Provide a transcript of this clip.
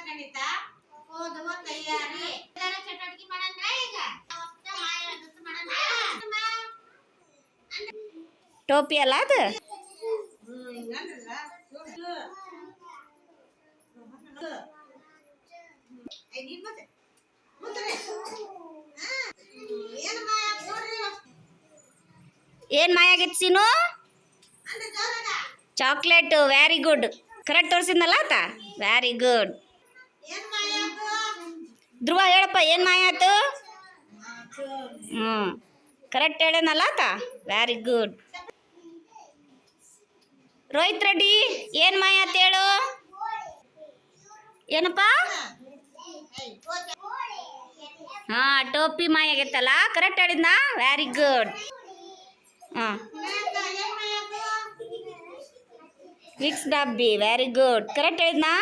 ಗಣಿತ ಓದುವ ತಯಾರಿ ಚಟುವಟಿಕೆ ಮಾಡಂದ್ರ ಈಗ ಟೋಪಿ ಅಲ್ಲ ಅದು ಏನ್ ಮಾಯ ಆಗೈತಿ ಸೀನು ಚಾಕ್ಲೇಟ್ ವೆರಿ ಗುಡ್ ಕರೆಕ್ಟ್ ತೋರಿಸಿದ್ನಲ್ಲ ಆತ ವೆರಿ ಗುಡ್ ಧ್ರುವ ಹೇಳಪ್ಪ ಏನು ಮಾಯ ಆಯ್ತು ಕರೆಕ್ಟ್ ಹೇಳೇನಲ್ಲ ಆತ ವೆರಿ ಗುಡ್ ರೋಹಿತ್ ರೆಡ್ಡಿ ಏನು ಮಾಯ ಆಯ್ತು ಹೇಳು ಏನಪ್ಪ ಟೋಪಿ ಮಾಯ ಆಗೈತಲ್ಲ ಕರೆಕ್ಟ್ ಹೇಳಿದ್ನ ವೆರಿ ಗುಡ್ ವಿಕ್ಸ್ ಡಬ್ಬಿ ವೆರಿ ಗುಡ್ ಕರೆಕ್ಟ್ ಹೇಳಿದ್ನಾ